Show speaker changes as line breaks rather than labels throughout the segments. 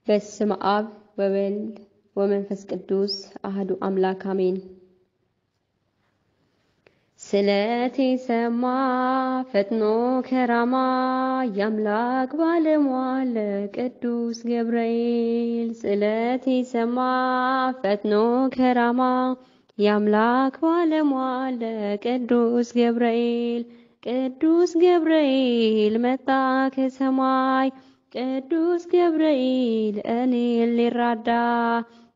በስመ አብ ወወልድ ወመንፈስ ቅዱስ አሐዱ አምላክ አሜን። ስለቴ ሰማ ፈጥኖ ከራማ የአምላክ ባለሟል ቅዱስ ገብርኤል። ስለቴ ሰማ ፈጥኖ ከራማ የአምላክ ባለሟል ቅዱስ ገብርኤል። ቅዱስ ገብርኤል መጣ ከሰማይ ቅዱስ ገብርኤል እኔን ሊራዳ።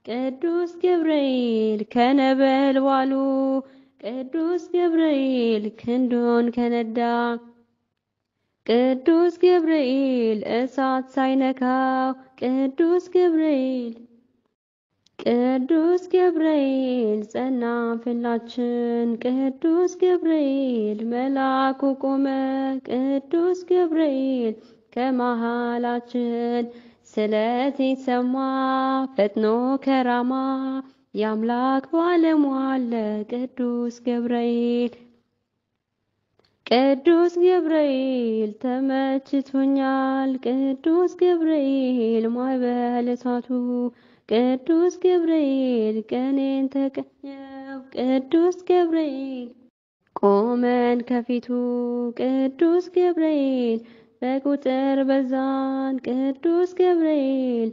ቅዱስ ገብርኤል ከነበልባሉ ቅዱስ ገብርኤል ክንዱን ከነዳ። ቅዱስ ገብርኤል እሳት ሳይነካው ቅዱስ ገብርኤል ጸና ፍላችን። ቅዱስ ገብርኤል መልአኩ ቆመ ቅዱስ ገብርኤል ከመሃላችን። ስለቴ ሰማ ፈጥኖ ከራማ የአምላክ ባለሟል ቅዱስ ገብርኤል። ቅዱስ ገብርኤል ተመችቶኛል ቅዱስ ገብርኤል ማዕበል እሳቱ። ቅዱስ ገብርኤል ቀኔን ተቀኘው ቅዱስ ገብርኤል ቆመን ከፊቱ። ቅዱስ ገብርኤል በቁጥር በዛን ቅዱስ ገብርኤል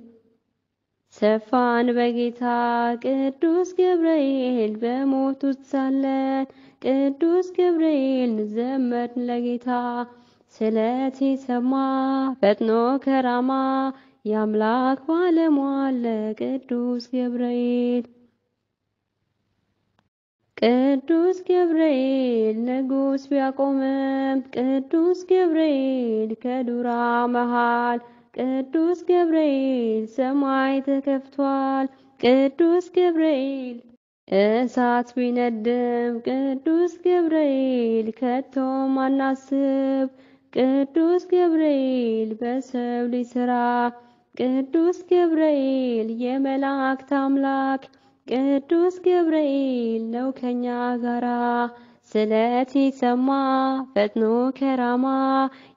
ሰፋን በጌታ። ቅዱስ ገብርኤል በሞት ውስጥ ሳለን ቅዱስ ገብርኤል ዘመርን ለጌታ። ስለቴ ሰማ ፈጥኖ ከራማ የአምላክ ባለሟል ቅዱስ ገብርኤል። ቅዱስ ገብርኤል ንጉሥ ቢያቆምም ቅዱስ ገብርኤል ከዱራ መሃል። ቅዱስ ገብርኤል ሰማይ ተከፍቷል ቅዱስ ገብርኤል እሳት ቢነድም ቅዱስ ገብርኤል ከቶም አናስብ። ቅዱስ ገብርኤል በሰው ልጅ ሥራ ቅዱስ ገብርኤል የመላእክት አምላክ ቅዱስ ገብርኤል ነው ከኛ ጋራ። ስለቴ ሰማ ፈጥኖ ከራማ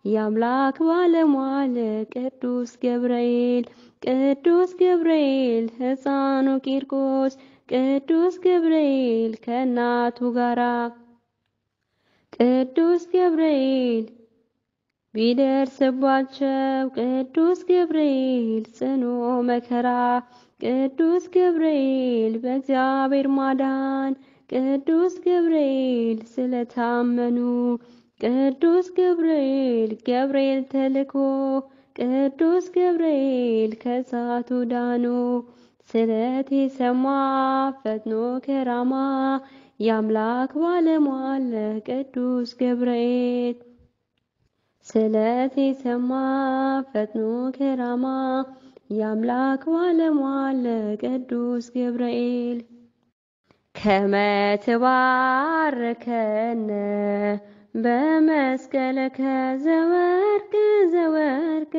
የአምላክ ባለሟል ቅዱስ ገብርኤል። ቅዱስ ገብርኤል ሕፃኑ ቂርቆስ ቅዱስ ገብርኤል ከእናቱ ጋራ። ቅዱስ ገብርኤል ቢደርስባቸው ቅዱስ ገብርኤል ጽኑ መከራ። ቅዱስ ገብርኤል በእግዚአብሔር ማዳን ቅዱስ ገብርኤል ስለታመኑ። ቅዱስ ገብርኤል ተልኮ ቅዱስ ገብርኤል ከእሳቱ ዳኑ። ስለቴ ሰማ ፈጥኖ ከራማ የአምላክ ባለሟል ቅዱስ ገብርኤል። ስለቴ ሰማ ፈጥኖ ከራማ የአምላክ ባለሟል ቅዱስ ገብርኤል። ከመ ትባርከነ በመስቀለከ ዘወርቅ ዘወርቅ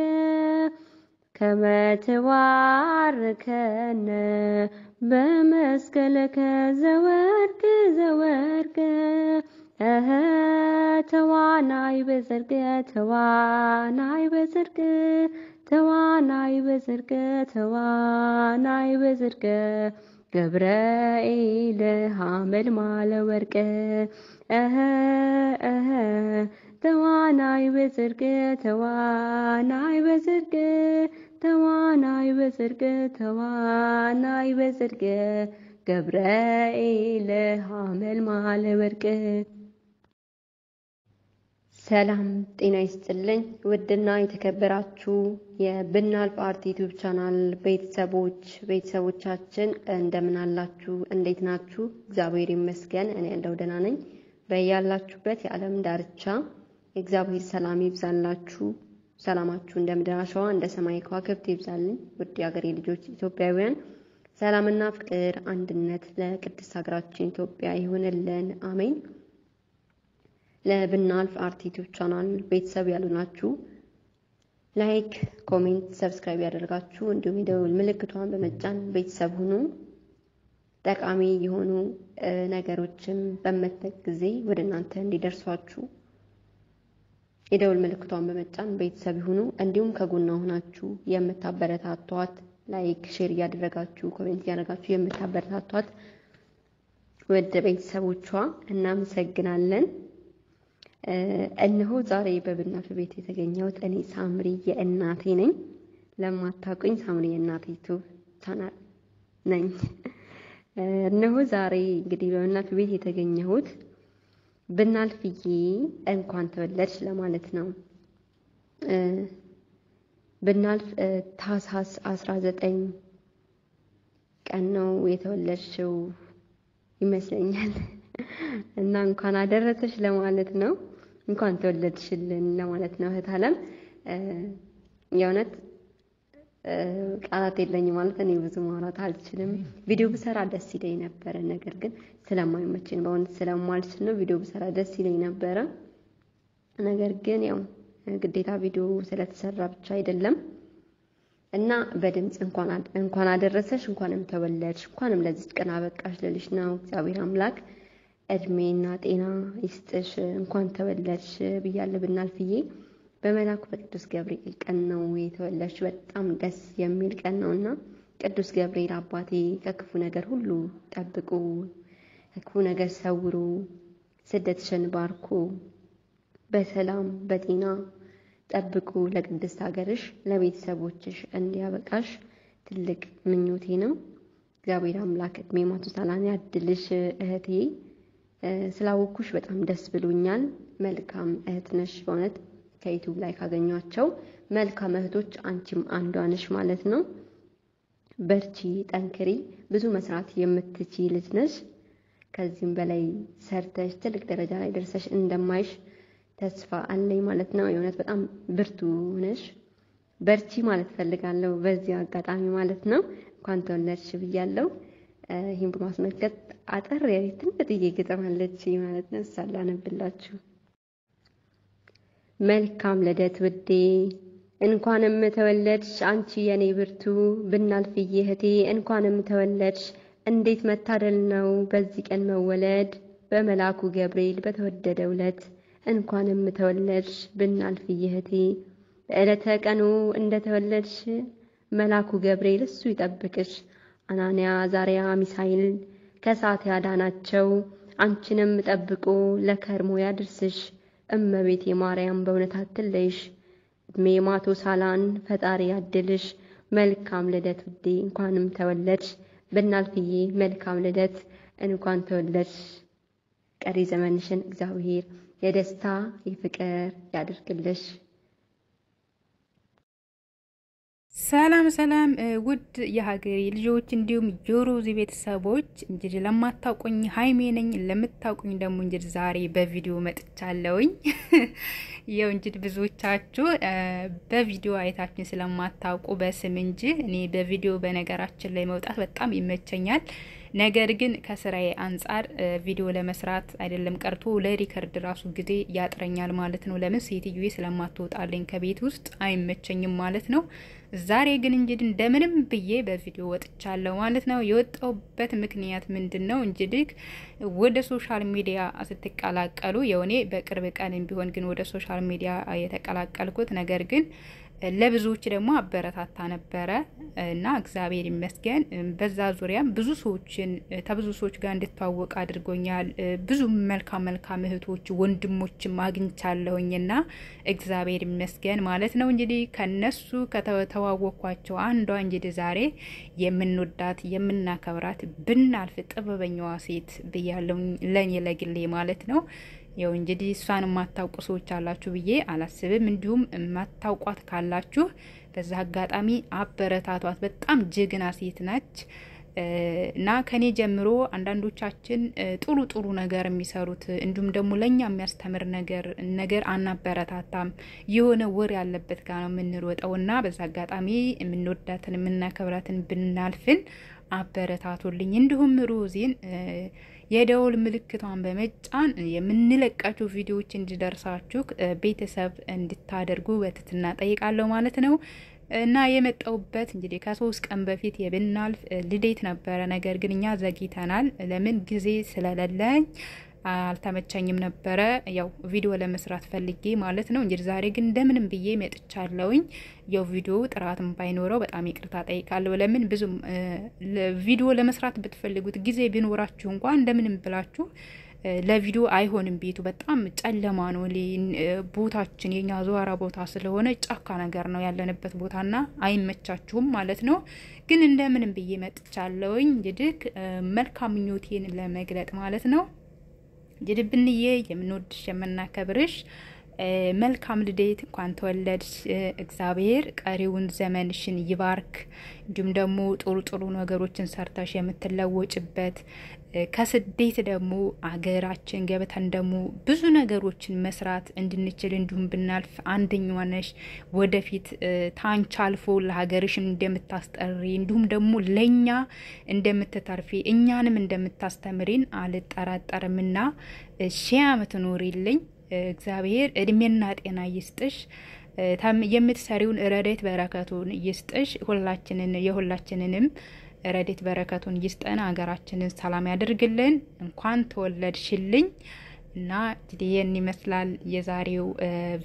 ከመ ትባርከነ በመስቀለከ ዘወርቅ ዘወርቅ ተዋናይ በጽድቅ ተዋናይ በጽድቅ ተዋናይ በጽድቅ ተዋናይ በጽድቅ ገብርኤል ሐመልማለ ወርቅ ተዋናይ በጽድቅ ተዋናይ በጽድቅ ተዋናይ በጽድቅ ተዋናይ በጽድቅ ገብርኤል ሐመልማለ ወርቅ። ሰላም ጤና ይስጥልኝ። ውድና የተከበራችሁ የብናልፍ አርት ዩቲዩብ ቻናል ቤተሰቦቻችን እንደምን አላችሁ? እንዴት ናችሁ? እግዚአብሔር ይመስገን እኔ ያለው ደህና ነኝ። በያላችሁበት የዓለም ዳርቻ የእግዚአብሔር ሰላም ይብዛላችሁ። ሰላማችሁ እንደ ምድር አሸዋ እንደ ሰማይ ከዋክብት ይብዛልኝ። ውድ የአገሬ ልጆች ኢትዮጵያውያን ሰላምና ፍቅር አንድነት ለቅድስት ሀገራችን ኢትዮጵያ ይሁንልን፣ አሜን። ለብናልፍ አርት ዩቲዩብ ቻናል ቤተሰብ ያሉናችሁ ላይክ፣ ኮሜንት፣ ሰብስክራይብ ያደርጋችሁ እንዲሁም የደውል ምልክቷን በመጫን ቤተሰብ ሁኑ። ጠቃሚ የሆኑ ነገሮችን በመተክ ጊዜ ወደ እናንተ እንዲደርሷችሁ የደውል ምልክቷን በመጫን ቤተሰብ ይሁኑ። እንዲሁም ከጎኗ ሆናችሁ የምታበረታቷት ላይክ ሼር ያደረጋችሁ ኮሜንት ያደረጋችሁ የምታበረታቷት ወደ ቤተሰቦቿ እናመሰግናለን። እነሆ ዛሬ በብናት ቤት የተገኘሁት እኔ ሳምሪ የእናቴ ነኝ። ለማታውቁኝ ሳምሪ የእናቴ ዩቲዩብ ቻናል ነኝ። እነሆ ዛሬ እንግዲህ በብናት ቤት የተገኘሁት ብናልፍዬ እንኳን ተወለድሽ ለማለት ነው። ብናልፍ ታህሳስ 19 ቀን ነው የተወለድሽው ይመስለኛል እና እንኳን አደረሰሽ ለማለት ነው። እንኳን ተወለድሽልን ለማለት ነው። እህት አለም የእውነት ቃላት የለኝም ማለት እኔ ብዙ ማውራት አልችልም። ቪዲዮ ብሰራ ደስ ይለኝ ነበረ፣ ነገር ግን ስለማይመቸኝ በእውነት ስለማልችል ነው። ቪዲዮ ብሰራ ደስ ይለኝ ነበረ፣ ነገር ግን ያው ግዴታ ቪዲዮ ስለተሰራ ብቻ አይደለም እና በድምጽ እንኳን አደረሰሽ፣ እንኳንም ተወለድሽ፣ እንኳንም ለዚህ ቀን አበቃሽ ልልሽ ነው። እግዚአብሔር አምላክ እድሜና ጤና ይስጥሽ፣ እንኳን ተወለድሽ ብያለሁ። ብናልፍዬ በመላኩ በቅዱስ ገብርኤል ቀን ነው የተወለድሽ። በጣም ደስ የሚል ቀን ነውና ቅዱስ ገብርኤል አባቴ ከክፉ ነገር ሁሉ ጠብቁ፣ ከክፉ ነገር ሰውሩ፣ ስደትሽን ባርኩ፣ በሰላም በጤና ጠብቁ፣ ለቅድስት ሀገርሽ ለቤተሰቦችሽ እንዲያበቃሽ ትልቅ ምኞቴ ነው። እግዚአብሔር አምላክ እድሜ ማቱሳላን ያድልሽ እህቴ። ስላወኩሽ በጣም ደስ ብሎኛል። መልካም እህት ነሽ በእውነት ከዩቲዩብ ላይ ካገኟቸው መልካም እህቶች አንቺም አንዷ ነሽ ማለት ነው። በርቺ፣ ጠንክሪ፣ ብዙ መስራት የምትችይ ልጅ ነሽ። ከዚህም በላይ ሰርተሽ ትልቅ ደረጃ ላይ ደርሰሽ እንደማይሽ ተስፋ አለኝ ማለት ነው። የእውነት በጣም ብርቱ ነሽ። በርቺ ማለት ፈልጋለሁ በዚህ አጋጣሚ ማለት ነው። እንኳን ተወለድሽ ብያለሁ። ይህን በማስመልከት አጠር ያለ ትንሽዬ ግጥም አለች ማለት ነው። እሷን ላነብላችሁ። መልካም ልደት ውዴ፣ እንኳንም ተወለድሽ አንቺ የኔ ብርቱ፣ ብናልፍዬ እህቴ እንኳንም ተወለድሽ። እንዴት መታደል ነው በዚህ ቀን መወለድ፣ በመላኩ ገብርኤል በተወደደው ዕለት። እንኳንም ተወለድሽ ብናልፍዬ እህቴ፣ በዕለተ ቀኑ እንደተወለድሽ መላኩ ገብርኤል እሱ ይጠብቅሽ። አናንያ ዛሪያ ሚሳኤል ከእሳት ያዳናቸው፣ አንቺንም ጠብቆ ለከርሞ ያድርስሽ። እመቤቴ ማርያም በእውነት አትለይሽ፣ እድሜ ማቱሳላን ፈጣሪ ያድልሽ። መልካም ልደት ውዴ፣ እንኳንም ተወለድሽ ብናልፍዬ። መልካም ልደት፣ እንኳን ተወለድሽ። ቀሪ ዘመንሽን እግዚአብሔር የደስታ የፍቅር ያድርግልሽ።
ሰላም ሰላም ውድ የሀገሬ ልጆች እንዲሁም ጆሮዚ ቤተሰቦች፣ እንግዲህ ለማታውቁኝ ሃይሜ ነኝ፣ ለምታውቁኝ ደግሞ እንግዲህ ዛሬ በቪዲዮ መጥቻለሁኝ። ይኸው እንግዲህ ብዙዎቻችሁ በቪዲዮ አይታችሁኝ ስለማታውቁ በስም እንጂ እኔ በቪዲዮ በነገራችን ላይ መውጣት በጣም ይመቸኛል። ነገር ግን ከስራዬ አንፃር ቪዲዮ ለመስራት አይደለም ቀርቶ ለሪከርድ ራሱ ጊዜ ያጥረኛል ማለት ነው። ለምን ሴትዮዬ ስለማትወጣልኝ ከቤት ውስጥ አይመቸኝም ማለት ነው። ዛሬ ግን እንግዲህ እንደምንም ብዬ በቪዲዮ ወጥቻለሁ ማለት ነው። የወጣውበት ምክንያት ምንድነው? እንግዲህ ወደ ሶሻል ሚዲያ ስትቀላቀሉ የኔ በቅርብ ቀን ቢሆን ግን ወደ ሶሻል ሚዲያ የተቀላቀልኩት ነገር ግን ለብዙዎች ደግሞ አበረታታ ነበረ እና እግዚአብሔር ይመስገን በዛ ዙሪያም ብዙ ሰዎችን ተብዙ ሰዎች ጋር እንድታወቅ አድርጎኛል። ብዙ መልካም እህቶች ወንድሞችም አግኝቻለሁኝና እግዚአብሔር ይመስገን ማለት ነው። እንግዲህ ከነሱ ከተዋወቅኳቸው አንዷ እንግዲህ ዛሬ የምንወዳት የምናከብራት ብናልፍ ጥበበኛዋ ሴት ብያለሁ ለኔ ለግሌ ማለት ነው። ያው እንግዲህ እሷን ማታውቁ ሰዎች አላችሁ ብዬ አላስብም። እንዲሁም ማታውቋት ካላችሁ በዛ አጋጣሚ አበረታቷት። በጣም ጀግና ሴት ነች እና ከኔ ጀምሮ አንዳንዶቻችን ጥሩ ነገር የሚሰሩት እንዲሁም ደግሞ ለኛ የሚያስተምር ነገር አናበረታታም። የሆነ ወር ያለበት ጋር ነው የምንሮጠውና በዛ አጋጣሚ የምንወዳትን የምናከብራትን ብናልፍን አበረታቱልኝ። እንዲሁም ሮዚን የደውል ምልክቷን በመጫን የምንለቃቸው ቪዲዮዎች እንዲደርሳችሁ ቤተሰብ እንድታደርጉ በትህትና ጠይቃለሁ ማለት ነው። እና የመጣውበት እንግዲህ ከ3 ቀን በፊት የብናልፍ ልደት ነበረ። ነገር ግን እኛ ዘግይተናል። ለምን ጊዜ ስለሌለኝ አልተመቸኝም ነበር ያው ቪዲዮ ለመስራት ፈልጌ ማለት ነው እንጂ ዛሬ ግን እንደምንም ብዬ መጥቻለሁኝ ያው ቪዲዮ ጥራትም ባይኖረው በጣም ይቅርታ ጠይቃለሁ ለምን ብዙ ቪዲዮ ለመስራት ብትፈልጉት ጊዜ ቢኖራችሁ እንኳን እንደምንም ብላችሁ ለቪዲዮ አይሆንም ቤቱ በጣም ጨለማ ነው ቦታችን የኛ ዟራ ቦታ ስለሆነ ጫካ ነገር ነው ያለንበት ቦታና አይመቻችሁም ማለት ነው ግን እንደምንም ብዬ መጥቻለሁኝ እንግዲህ መልካም ምኞቴን ለመግለጥ ማለት ነው ጅድብንዬ የምንወድሽ የምናከብርሽ መልካም ልደት እንኳን ተወለድሽ እግዚአብሔር ቀሪውን ዘመንሽን ይባርክ እንዲሁም ደግሞ ጥሩ ነገሮችን ሰርተሽ የምትለወጭበት ከስደት ደግሞ አገራችን ገብተን ደግሞ ብዙ ነገሮችን መስራት እንድንችል እንዲሁም ብናልፍ አንደኛው ነሽ ወደፊት ታንች አልፎ ለሀገርሽ እንደምታስጠሪ እንዲሁም ደግሞ ለኛ እንደምትተርፊ እኛንም እንደምታስተምሪን አልጠራጠርምና ሺህ ዓመት ኖሪልኝ እግዚአብሔር እድሜና ጤና ይስጥሽ የምትሰሪውን ረድኤት በረከቱን ይስጥሽ የሁላችንንም ረድኤት በረከቱን ይስጠን ሀገራችንን ሰላም ያድርግልን እንኳን ተወለድሽልኝ እና ዲዲየን ይመስላል የዛሬው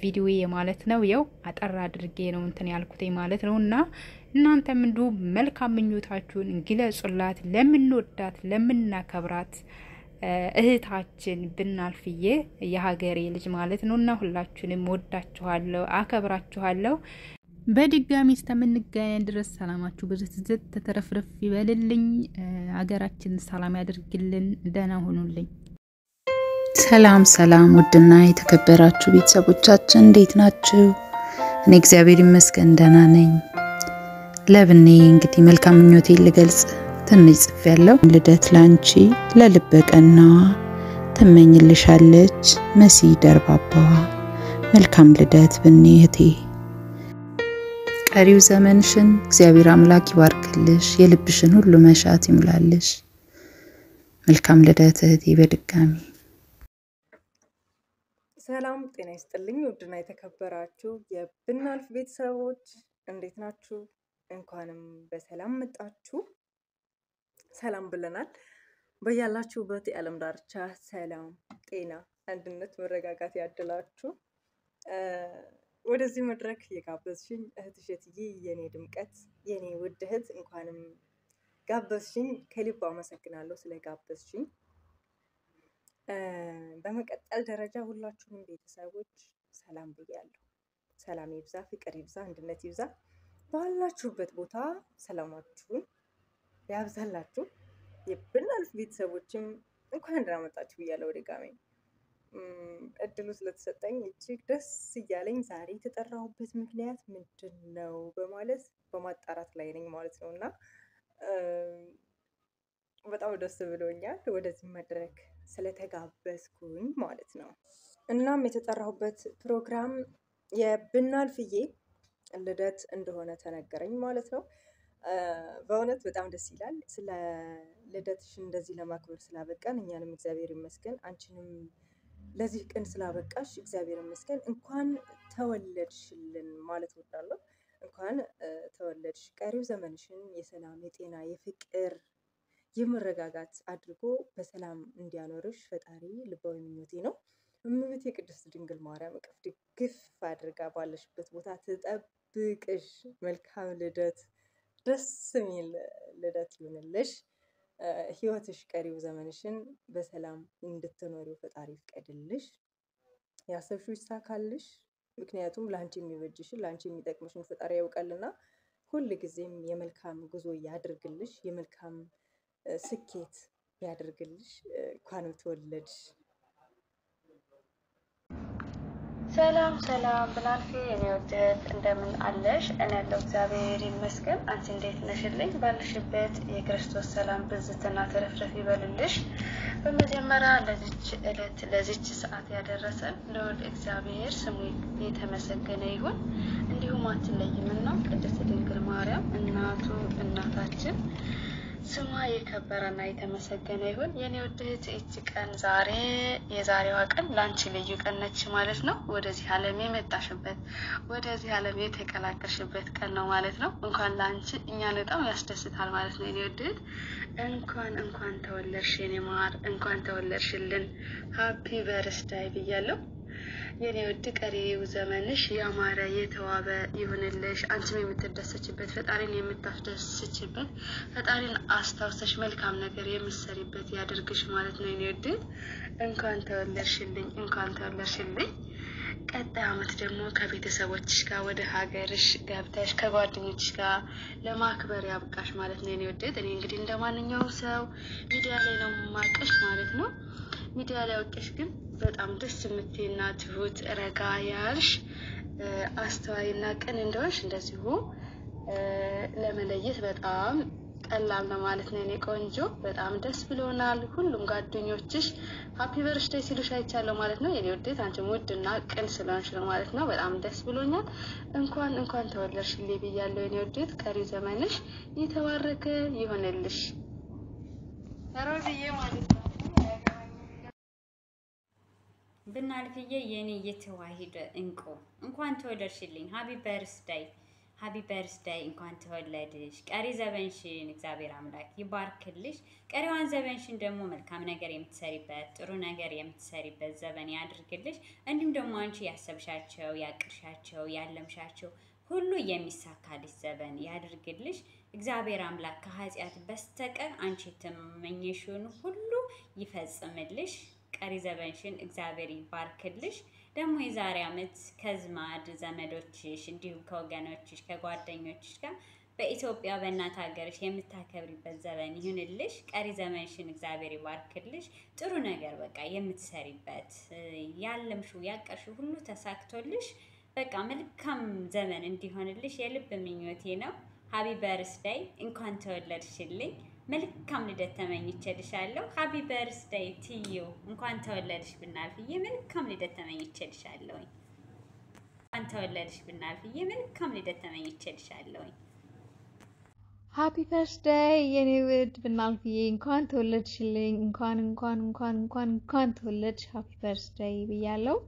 ቪዲዮ ማለት ነው ያው አጠር አድርጌ ነው እንትን ያልኩት ማለት ነውና እናንተም እንዱ መልካም ምኞታችሁን ግለጹላት ለምንወዳት ለምናከብራት እህታችን ብናልፍዬ የሀገሬ ልጅ ማለት ነውና ሁላችሁንም ወዳችኋለሁ አከብራችኋለሁ በድጋሚ እስከምንገናኝ ድረስ ሰላማችሁ ብዙ ተተረፍረፍ ይበልልኝ ሀገራችን ሰላም ያድርግልን ደህና ሁኑልኝ
ሰላም ውድና የተከበራችሁ ቤተሰቦቻችን እንዴት ናችሁ እኔ እግዚአብሔር ይመስገን ደህና ነኝ ለብኔ እንግዲህ መልካም ምኞቴን ልገልጽ ትንሽ ጽፍ ያለው ልደት ላንቺ ለልበቀና ተመኝልሻለች መሲ ደርባባ መልካም ልደት ብኔ እህቴ ቀሪው ዘመንሽን እግዚአብሔር አምላክ ይባርክልሽ የልብሽን ሁሉ መሻት ይሙላልሽ መልካም ልደት እህቴ በድጋሚ
ሰላም ጤና ይስጥልኝ ውድና የተከበራችሁ የብናልፍ ቤተሰቦች እንዴት ናችሁ እንኳንም በሰላም መጣችሁ ሰላም ብለናል በያላችሁበት የዓለም ዳርቻ ሰላም ጤና አንድነት መረጋጋት ያድላችሁ ወደዚህ መድረክ የጋበዝሽኝ እህትሽትዬ የኔ ድምቀት የኔ ውድ እህት እንኳንም ጋበዝሽኝ ከልብ አመሰግናለሁ ስለጋበዝሽኝ በመቀጠል ደረጃ ሁላችሁንም ቤተሰቦች ሰላም ብያለሁ ሰላም ይብዛ ፍቅር ይብዛ አንድነት ይብዛ ባላችሁበት ቦታ ሰላማችሁን ያብዛላችሁ የብናልፍ ቤተሰቦችም እንኳን ደህና መጣችሁ ብያለሁ ድጋሜ እድሉ ስለተሰጠኝ እጅግ ደስ ይያለኝ ዛሬ የተጠራሁበት ምክንያት ምንድነው በማለት በማጣራት ላይ ነኝ ማለት ነውና በጣም ደስ ብሎኛል ወደዚህ መድረክ ስለተጋበዝኩኝ ማለት ነው እናም የተጠራሁበት ፕሮግራም የብናልፍዬ ልደት እንደሆነ ተነገረኝ ማለት ነው በእውነት በጣም ደስ ይላል ስለ ልደትሽ እንደዚህ ለማክበር ስላበቃን እኛንም እግዚአብሔር ይመስገን አንቺንም ለዚህ ቀን ስላበቃሽ እግዚአብሔር ይመስገን እንኳን ተወለድሽልን ማለት ወዳለሁ እንኳን ተወለድሽ ቀሪው ዘመንሽን የሰላም የጤና የፍቅር የመረጋጋት አድርጎ በሰላም እንዲያኖርሽ ፈጣሪ ልባዊ ምኞቴ ነው እመቤቴ ቅድስት ድንግል ማርያም እቅፍ ድግፍ አድርጋ ባለሽበት ቦታ ትጠብቅሽ መልካም ልደት ደስ የሚል ልደት ይሁንልሽ ህይወትሽ ቀሪው ዘመንሽን በሰላም እንድትኖሪው ፈጣሪ ይፍቀድልሽ ያሰብሽው ይሳካልሽ ምክንያቱም ላንቺ የሚበጅሽን ላንቺ የሚጠቅምሽን ፈጣሪ ያውቃልና ሁሉ ጊዜም የመልካም ጉዞ ያድርግልሽ የመልካም ስኬት ያድርግልሽ እንኳን ተወለድሽ
ሰላም ብናልፊ የኔ ወደት እንደምን አለሽ እኔ ያለው እግዚአብሔር ይመስገን አንቺ እንዴት ነሽልኝ ባልሽበት የክርስቶስ ሰላም ብዝትና ተረፍረፍ ይበልልሽ በመጀመሪያ ለዚች ሰዓት ያደረሰን ለወልድ እግዚአብሔር ስሙ የተመሰገነ ይሁን እንዲሁም አትለይምና ቅድስት ድንግል ማርያም እናታችን ስሟ የከበረና የተመሰገነ ይሁን። የኔ ውድ እህት እቺ ቀን ዛሬ የዛሬዋ ቀን ላንቺ ልዩ ቀን ነች ማለት ነው። ወደዚህ ዓለም የመጣሽበት ወደዚህ ዓለም የተቀላቀልሽበት ቀን ነው ማለት ነው። እንኳን ላንቺ እኛን በጣም ያስደስታል ማለት ነው። የኔ ውድ እህት እንኳን ተወለድሽ የኔ ማር፣ እንኳን ተወለድሽልን። ሃፒ በርስዳይ ብያለሁ። የኔ ውድ ቀሪው ዘመንሽ ያማረ የተዋበ ይሁንልሽ። አንቺም የምትደሰችበት ፈጣሪን የምታስደስችበት ፈጣሪን አስታውሰሽ መልካም ነገር የምትሰሪበት ያድርግሽ ማለት ነው። የኔ ውድ እንኳን ተወለድሽልኝ። ቀጣይ ዓመት ደግሞ ከቤተሰቦችሽ ጋር ወደ ሀገርሽ ገብተሽ ከጓደኞችሽ ጋር ለማክበር ያብቃሽ ማለት ነው። የኔ ውድ እኔ እንግዲህ እንደማንኛውም ሰው ሚዲያ ላይ ነው ማቀሽ ማለት ነው። ሚዲያ ላይ አውቀሽ ግን በጣም ደስ የምትይና ትሁት ረጋ ያልሽ አስተዋይና ቅን እንደሆንሽ እንደዚሁ ለመለየት በጣም ቀላል ነው ማለት ነው። እኔ ቆንጆ በጣም ደስ ብሎናል። ሁሉም ጓደኞችሽ ሃፒ በርዝዴይ ሲሉሽ አይቻለሁ ማለት ነው። የኔ ውዴት አንቺም ውድና ቅን ስለሆንሽ ነው ማለት ነው። በጣም ደስ ብሎኛል። እንኳን ተወለድሽልኝ ብያለሁ የኔ ውዴት። ቀሪ ዘመንሽ የተባረከ ይሆንልሽ ሮዝዬ ማለት ነው።
ብናልፍዬ የኔ የተዋሂደ እንቁ እንኳን ተወለድሽልኝ። ሃፒ በርዝዴይ እንኳን ተወለድሽ። ቀሪ ዘመንሽን እግዚአብሔር አምላክ ይባርክልሽ። ቀሪዋን ዘመንሽን ደግሞ መልካም ነገር የምትሰሪበት ጥሩ ነገር የምትሰሪበት ዘመን ያድርግልሽ። እንዲሁም ደግሞ አንቺ ያሰብሻቸው ያቅርሻቸው ያለምሻቸው ሁሉ የሚሳካልሽ ዘመን ያድርግልሽ። እግዚአብሔር አምላክ ከኃጢአት በስተቀር አንቺ የተመኘሽውን ሁሉ ይፈጽምልሽ። ቀሪ ዘመንሽን እግዚአብሔር ይባርክልሽ። ደግሞ የዛሬ ዓመት ከዝማድ ዘመዶችሽ እንዲሁም ከወገኖችሽ ከጓደኞችሽ ጋር በኢትዮጵያ በእናት ሀገርሽ የምታከብሪበት ዘመን ይሁንልሽ። ቀሪ ዘመንሽን እግዚአብሔር ይባርክልሽ። ጥሩ ነገር በቃ የምትሰሪበት ያለምሽው ያቀርሽው ሁሉ ተሳክቶልሽ በቃ መልካም ዘመን እንዲሆንልሽ የልብ ምኞቴ ነው። ሃፒ በርዝዴይ እንኳን ተወለድሽልኝ። መልካም ልደት ተመኝቼልሻለሁ። ሃፒ በርዝዴይ ቲዩ እንኳን ተወለድሽ ብናልፍዬ መልካም ልደት ተመኝቼልሻለሁ። እንኳን ተወለድሽ ብናልፍዬ መልካም ልደት ተመኝቼልሻለሁ።
ሃፒ በርዝዴይ የኔ ውድ ብናልፍዬ እንኳን ተወለድሽልኝ። እንኳን ተወለድሽ። ሃፒ በርዝዴይ ብያለሁ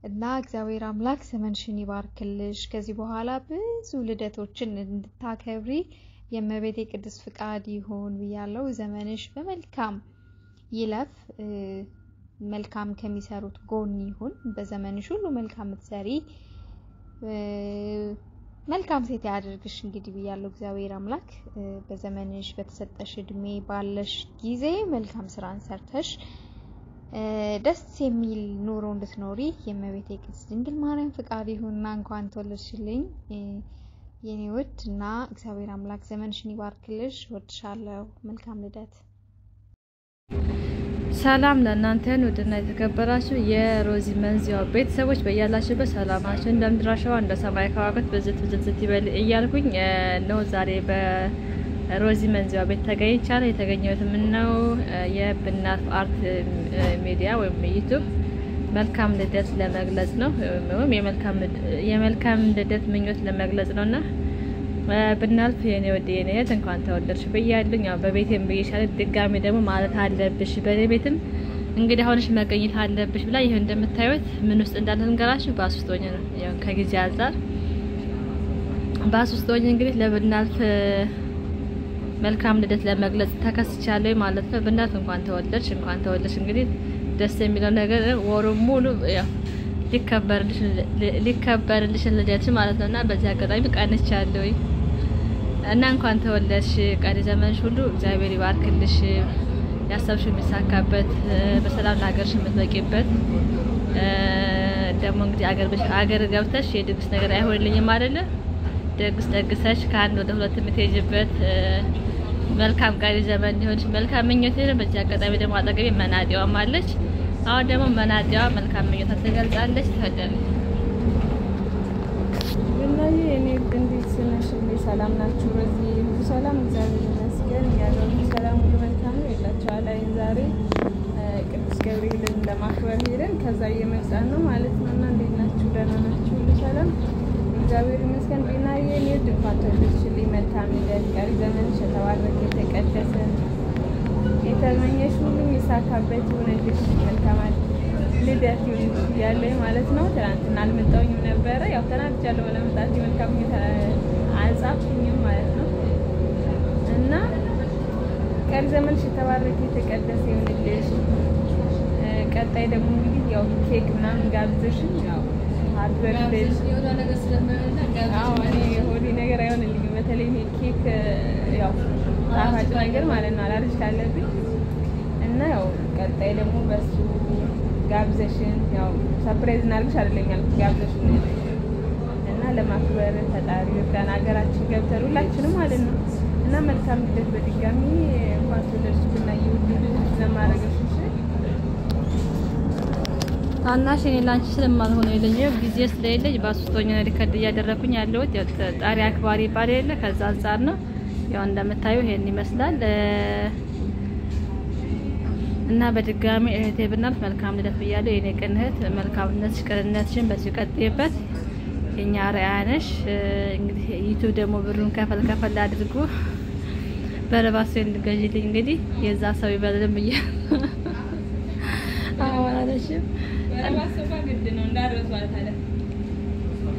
እና እግዚአብሔር አምላክ ዘመንሽን ይባርክልሽ። ከዚህ በኋላ ብዙ ልደቶችን እንድታከብሪ የእመቤቴ ቅድስት ፍቃድ ይሁን ብያለሁ። ዘመንሽ በመልካም ይለፍ፣ መልካም ከሚሰሩት ጎን ይሁን። በዘመንሽ ሁሉ መልካም ምትሰሪ መልካም ሴት ያድርግሽ እንግዲህ ብያለሁ። እግዚአብሔር አምላክ በዘመንሽ በተሰጠሽ እድሜ ባለሽ ጊዜ መልካም ስራን ሰርተሽ ደስ የሚል ኑሮ እንድትኖሪ የእመቤቴ ቅድስት ድንግል ማርያም ፍቃድ ይሁንና እንኳን ተወለድሽልኝ የኔ ውድ እና እግዚአብሔር አምላክ ዘመንሽን ይባርክልሽ። ወድሻለሁ። መልካም ልደት።
ሰላም ለእናንተን ውድና የተከበራችሁ የሮዚ መንዚዋ ቤተሰቦች በያላችሁበት ሰላማችሁ እንደ ምድር አሸዋ እንደ ሰማይ ከዋክብት ብዝት ይበል እያልኩኝ ነው ዛሬ በሮዚ መንዚዋ ቤት ተገኝቻለሁ። የተገኘሁት ምነው የብናልፍ አርት ሚዲያ ወይም ዩቲዩብ መልካም ልደት ለመግለጽ ነው ወይም የመልካም ልደት ምኞት ለመግለጽ ነውና ብናልፍ የኔ ወደ የኔ እህት እንኳን ተወለድሽ ብያለሁ። ያው በቤቴም ብዬሻለሁ። ድጋሚ ደግሞ ማለት አለብሽ በቤትም እንግዲህ አሁንሽ መገኘት አለብሽ ብላ ይሄን እንደምታዩት ምን ውስጥ እንዳለን እንገራችሁ ባስ ውስጥ ሆኜ ነው። ያው ከጊዜ አንፃር ባስ ውስጥ ሆኜ እንግዲህ ለብናልፍ መልካም ልደት ለመግለጽ ተከስቻለሁ ማለት ነው። ብናልፍ እንኳን ተወለድሽ እንግዲህ ደስ የሚለው ነገር ወሩ ሙሉ ያው ሊከበርልሽ ልደትሽ ማለት ነውና በዚህ አጋጣሚ ቀንቻለሁ እና እንኳን ተወለድሽ። ቀሪ ዘመንሽ ሁሉ እግዚአብሔር ይባርክልሽ። ያሰብሽው የሚሳካበት በሰላም ለሀገርሽ የምትበቂበት ደግሞ እንግዲህ አገር ገብተሽ የድግስ ነገር አይሆንልኝም አይደለ? ደግሰሽ ከአንድ ወደ ሁለት የምትሄጂበት መልካም ቀሪ ዘመን ይሁንልሽ። መልካም ምኞቴ ነው። በዚህ አጋጣሚ ደግሞ አጠገቤ መናጤዋም አለች። አሁን ደግሞ መናጤዋ መልካም ምኞቷን ትገልጻለች። ተፈደለ
ወላሂ እኔ እንዴት ነሽ? ሰላም ናችሁ? በዚህ ሁሉ ሰላም እግዚአብሔር ይመስገን። ያለው ሰላም ሁሉ መልካም ነው ይላችኋል። ዛሬ ቅዱስ ገብርኤልን ለማክበር ሄደን ከዛ እየመጣን ነው ማለት ነው። እና እንዴት ናችሁ? ደህና ናችሁ? ሁሉ ሰላም እግዚአብሔር ይመስገን። ቢናዬ ልጅ እንኳን ተወለድሽልኝ። መልካም ልደት። ቀሪ ዘመንሽ የተባረከ የተቀደሰ የተመኘሽ ሁሉም ይሳካበት ይሁንልሽ። መልካም ልደት ይሁንልሽ እያለኝ ማለት ነው። ትናንትና አልመጣሁኝም ነበረ። ያው ተናድጃለሁ ለመምጣት መልካም አልጻፍኩኝም ማለት ነው። እና ቀሪ ዘመንሽ የተባረከ የተቀደሰ ይሁንልሽ። ቀጣይ ደግሞ እንግዲህ ያው ኬክ ምናምን ጋብዘሽኝ ያው አድርገሽ የሆነ ነገር ስለማይሆን ሆዲ ነገር አይሆንልኝም። በተለይ ኬክ ያው ጣፋጭ ነገር ማለት ነው አላርጅ ካለብኝ እና ያው ቀጣይ ደግሞ በሱ ጋብዘሽን ያው ሰርፕራይዝ እናድርግሽ አይደለም ያልኩት ጋብዘሽን እና ለማክበር ፈጣሪ ይርዳን ሀገራችን ገብተን ሁላችንም ማለት ነው። እና መልካም ልደት በድጋሚ እንኳን ተወለድሽና ይሁን ለማረገሽ
ታናሽ እኔ ላንቺ ስለማልሆነ ይለኛል ጊዜ ስለሌለኝ ባስቶኛ ሪከርድ እያደረኩኝ ያለሁት ጣሪ አክባሪ ይባል የለ ከዛ አንፃር ነው። ያው እንደምታዩ ይሄን ይመስላል እና በድጋሚ እህቴ ብናት መልካም ልደት ብያለሁ። የኔ ቅን እህት መልካምነትሽ ቅንነትሽን በዚህ ቀጥይበት። የኛ ራያነሽ እንግዲህ ዩቲዩብ ደግሞ ብሩን ከፈል አድርጎ በረባሱ እንድገዢልኝ እንግዲህ የዛ ሰው ይበልም ብዬ አዋላለሽም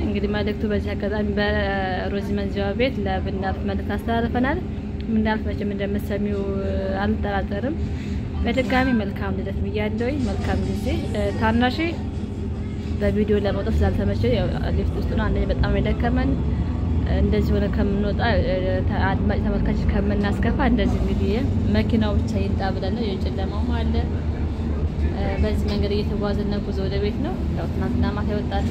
እንግዲህ መልእክቱ በዚህ አጋጣሚ በሮዚ መንዚዋ ቤት ለብናት መልእክት አስተላልፈናል። ምናልባት መቼም እንደምትሰሚው አልጠራጠርም። በድጋሚ መልካም ልደት ብያለሁኝ። መልካም ጊዜ። ታናሽ በቪዲዮ ለመውጣት ስላልተመቸ ሊፍት ውስጥ ነው አንደኛ በጣም የደከመን እንደዚህ ሆነ ከምንወጣ አድማጭ ተመልካች ከምናስከፋ እንደዚህ እንግዲህ መኪናው ብቻ ይንጣ ብለን ነው የጨለማው አለ በዚህ መንገድ እየተጓዝን ጉዞ ወደ ቤት ነው። ያው ትናንትና ማታ ወጣን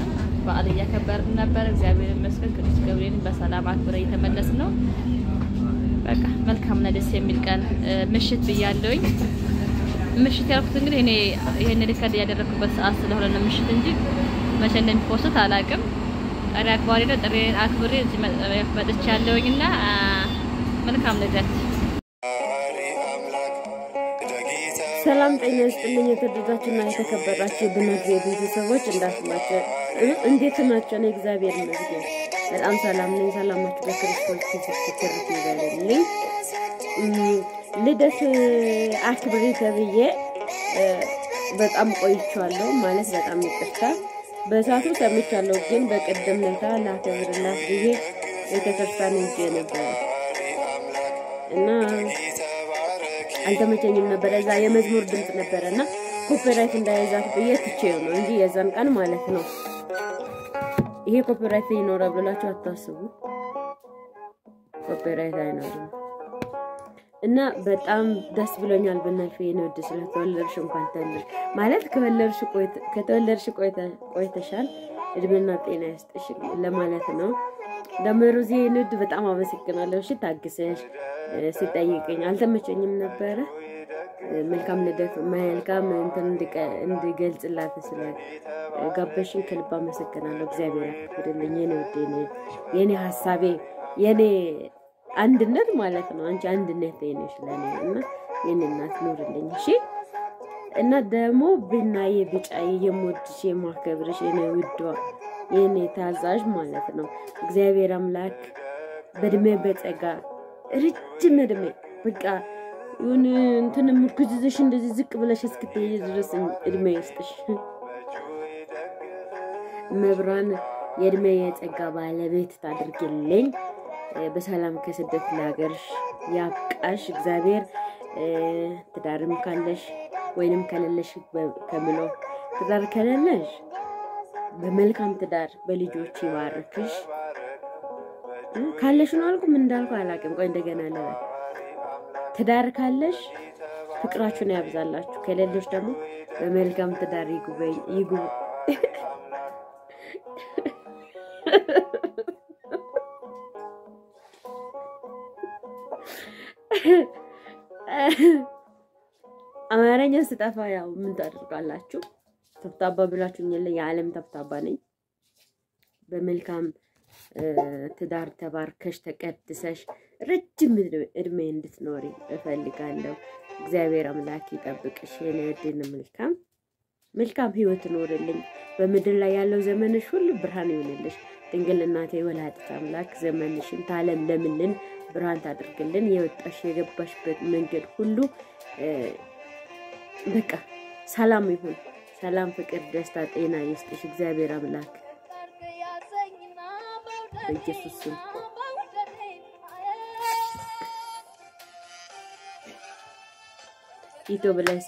በዓል እያከበርን ነበር። እግዚአብሔር ይመስገን ቅዱስ ገብርኤልን በሰላም አክብረን እየተመለስን ነው። በቃ መልካምና ደስ የሚል ቀን ምሽት ብያለሁኝ። ምሽት ያልኩት እንግዲህ እኔ ይሄን ሪከርድ ያደረኩበት ሰዓት ስለሆነ ነው ምሽት እንጂ መቼ እንደሚፖስት አላውቅም። ጣሪ አክባሪ ነው። ጥሪ አክብሬ እዚህ መጥቻለሁኝና መልካም ልደት።
ሰላም ጤና ይስጥልኝ። የተወደዳችሁና የተከበራችሁ የብናት ቤተሰቦች እንዴት ናችሁ? እኔ እግዚአብሔር ይመስገን በጣም ሰላም ነኝ። ሰላማችሁ በክርስቶስ ኢየሱስ ይበልልኝ። ልደት አክብሬ ተብዬ በጣም ቆይቻለሁ ማለት በጣም ይቅርታ በሰዓቱ ሰምቻለሁ፣ ግን በቀደም ለታ ላከብርላት ብዬ ቤተክርስቲያን ሄጄ ነበር እና አልተመቸኝም ነበር። እዛ የመዝሙር ድምጽ ነበርና ኮፒራይት እንዳይዛት ብዬ ትቼው ነው እንጂ የዛን ቀን ማለት ነው። ይሄ ኮፒራይት ይኖራል ብላችሁ አታስቡ። ኮፒራይት አይኖርም እና በጣም ደስ ብሎኛል። በእናንተ ነው ደስ ስለተወለድሽ እንኳን ተወለድሽ ማለት ከተወለድሽ ቆይተሻል። እድሜና ጤና ይስጥሽ ለማለት ነው። ደመሩዚ ንድ በጣም አመሰግናለሁ። እሺ ታግሰሽ ሲጠይቀኝ አልተመቸኝም ነበር። መልካም ልደት መልካም እንትን እንድገልጽላት ስለ ጋበሽን ከልብ አመሰግናለሁ። እግዚአብሔር ያክብርልኝ። የኔ ሐሳቤ የኔ አንድነት ማለት ነው። አንቺ አንድነት ነሽ ለኔ እና የኔ እናት ኑርልኝ። እሺ እና ደግሞ ብናዬ ብጫዬ የምወድሽ የማከብርሽ የኔ ውዷ የኔ ታዛዥ ማለት ነው። እግዚአብሔር አምላክ በእድሜ በጸጋ ረጅም እድሜ በቃ እንትን ምርኩዝሽ እንደዚህ ዝቅ ብለሽ እስክትይ ድረስ እድሜ ይስጥሽ። መብራን የእድሜ የጸጋ ባለቤት ታድርግልኝ። በሰላም ከስደት ለሀገርሽ ያብቃሽ እግዚአብሔር። ትዳርም ካለሽ ወይንም ከሌለሽ ከምሎ ትዳር ከሌለሽ በመልካም ትዳር በልጆች ይባርክሽ። ካለሽ ነው አልኩ ምን እንዳልኩ አላውቅም። ቆይ እንደገና ነው። ትዳር ካለሽ ፍቅራችሁን ያብዛላችሁ፣ ከሌለሽ ደግሞ በመልካም ትዳር ይጉ። አማርኛ ስጠፋ ያው ምን ታደርጋላችሁ? ተፍታባ ብላችሁኝ የዓለም ተፍታባ ነኝ። በመልካም ትዳር ተባርከሽ ተቀድሰሽ ረጅም እድሜ እንድትኖሪ እፈልጋለሁ። እግዚአብሔር አምላክ ይጠብቅሽ። የነድን መልካም ህይወት ኖርልኝ። በምድር ላይ ያለው ዘመንሽ ሁሉ ብርሃን ይሁንልሽ። ድንግል እናቴ ወላዲተ አምላክ ዘመንሽን ታለም ለምልን ብርሃን ታድርግልን የወጣሽ የገባሽበት መንገድ ሁሉ በቃ ሰላም ይሁን ሰላም ፍቅር ደስታ ጤና ይስጥሽ እግዚአብሔር አምላክ በኢየሱስ ስም ዩቲዩብ ላይ